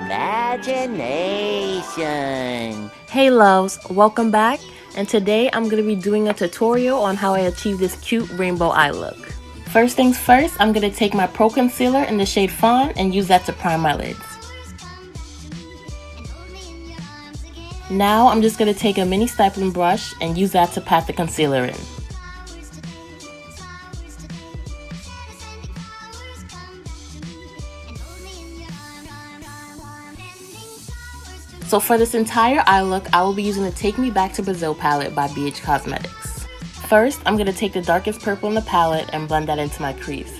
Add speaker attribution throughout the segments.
Speaker 1: Imagination.
Speaker 2: Hey loves, welcome back, and today I'm going to be doing a tutorial on how I achieve this cute rainbow eye look. First things first, I'm going to take my Pro Concealer in the shade Fawn and use that to prime my lids. Now I'm just going to take a mini stippling brush and use that to pat the concealer in. So for this entire eye look, I will be using the Take Me Back to Brazil palette by BH Cosmetics. First, I'm going to take the darkest purple in the palette and blend that into my crease.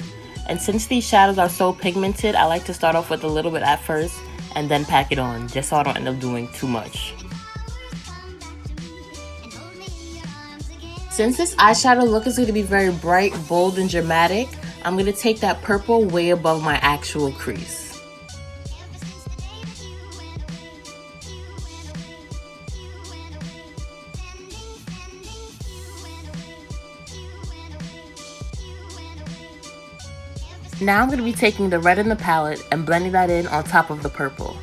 Speaker 2: And since these shadows are so pigmented, I like to start off with a little bit at first and then pack it on, just so I don't end up doing too much. Since this eyeshadow look is going to be very bright, bold, and dramatic, I'm going to take that purple way above my actual crease. Now I'm going to be taking the red in the palette and blending that in on top of the purple.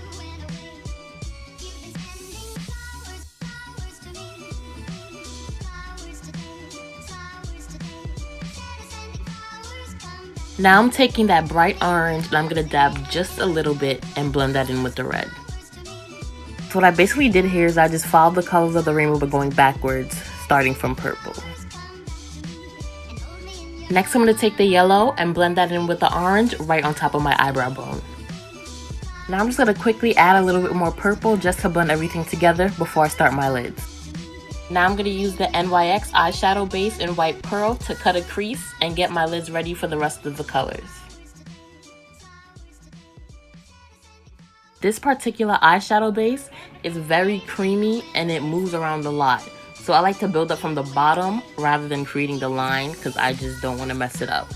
Speaker 2: Now I'm taking that bright orange and I'm going to dab just a little bit and blend that in with the red. So what I basically did here is I just followed the colors of the rainbow but going backwards, starting from purple. Next, I'm going to take the yellow and blend that in with the orange right on top of my eyebrow bone. Now I'm just going to quickly add a little bit more purple just to blend everything together before I start my lids. Now I'm going to use the NYX eyeshadow base in White Pearl to cut a crease and get my lids ready for the rest of the colors. This particular eyeshadow base is very creamy and it moves around a lot. So I like to build up from the bottom rather than creating the line because I just don't want to mess it up.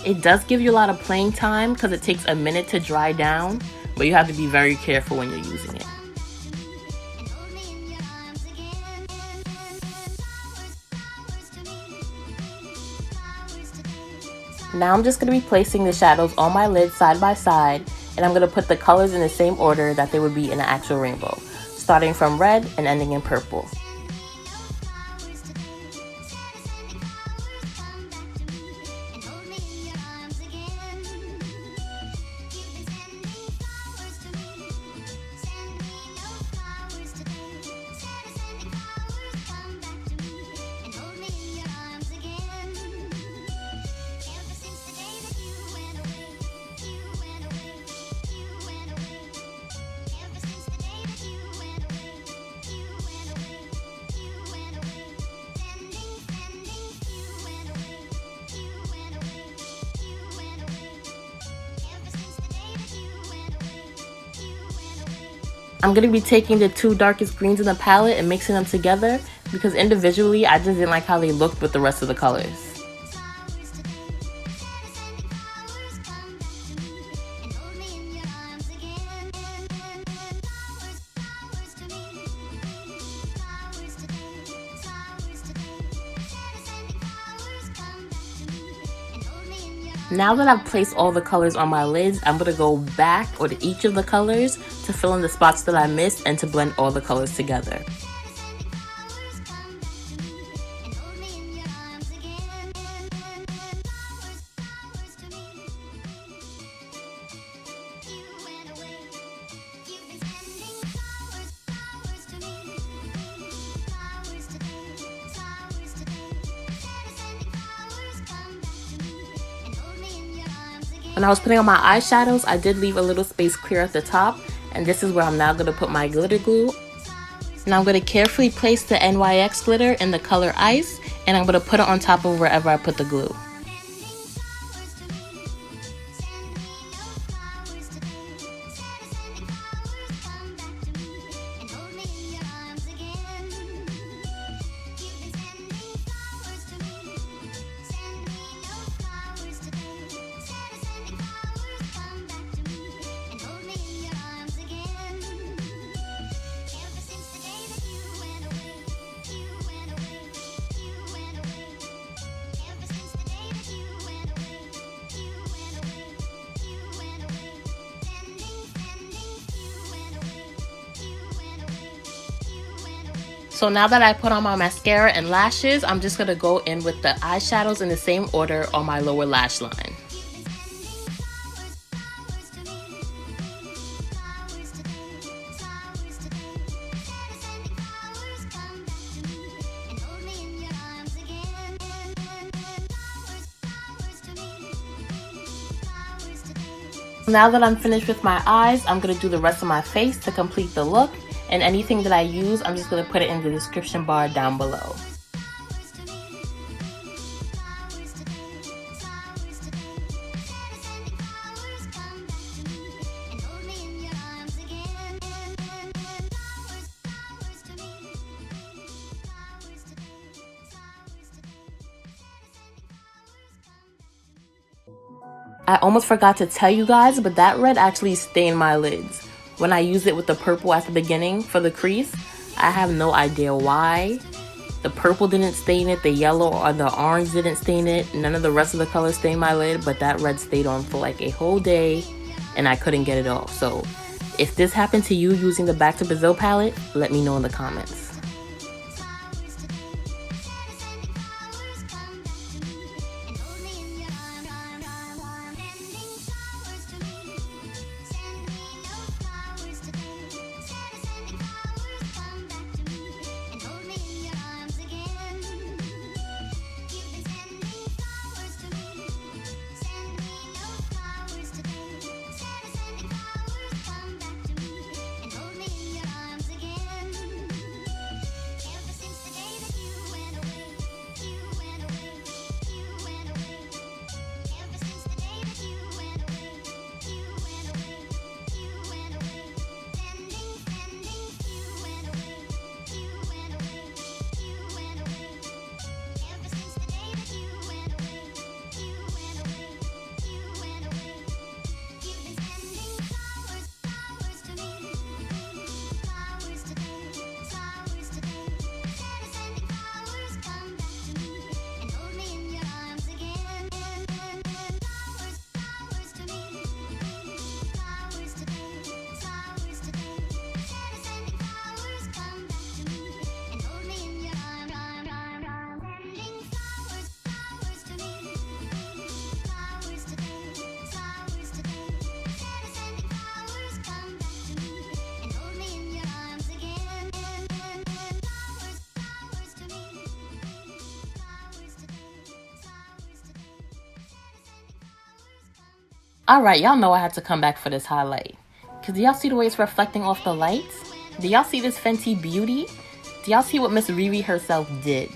Speaker 2: It does give you a lot of playing time because it takes a minute to dry down, but you have to be very careful when you're using it. Now I'm just going to be placing the shadows on my lid side by side, and I'm going to put the colors in the same order that they would be in an actual rainbow, starting from red and ending in purple. I'm going to be taking the two darkest greens in the palette and mixing them together because individually I just didn't like how they looked with the rest of the colors. Now that I've placed all the colors on my lids, I'm going to go back to each of the colors to fill in the spots that I missed and to blend all the colors together. When I was putting on my eyeshadows, I did leave a little space clear at the top, and this is where I'm now going to put my glitter glue. And I'm going to carefully place the NYX glitter in the color Ice, and I'm going to put it on top of wherever I put the glue. So now that I put on my mascara and lashes, I'm just gonna go in with the eyeshadows in the same order on my lower lash line. Now that I'm finished with my eyes, I'm going to do the rest of my face to complete the look, and anything that I use, I'm just going to put it in the description bar down below. I almost forgot to tell you guys, but that red actually stained my lids. When I used it with the purple at the beginning for the crease, I have no idea why. The purple didn't stain it, the yellow or the orange didn't stain it, none of the rest of the colors stained my lid, but that red stayed on for like a whole day and I couldn't get it off. So if this happened to you using the Back to Brazil palette, let me know in the comments. Alright, y'all know I had to come back for this highlight. Cause do y'all see the way it's reflecting off the lights? Do y'all see this Fenty beauty? Do y'all see what Miss Riri herself did?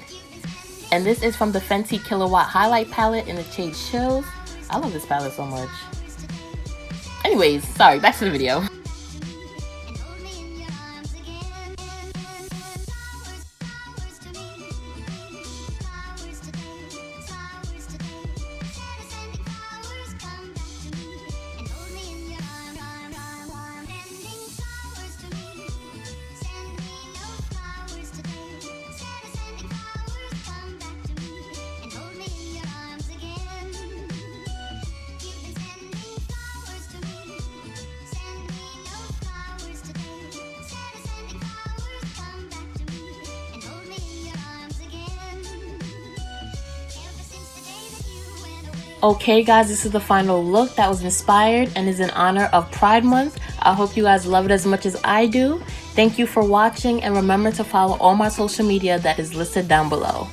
Speaker 2: And this is from the Fenty Killawatt highlight palette in the shade Chillz. I love this palette so much. Anyways, sorry, back to the video. Okay guys, this is the final look that was inspired and is in honor of Pride Month. I hope you guys love it as much as I do. Thank you for watching and remember to follow all my social media that is listed down below.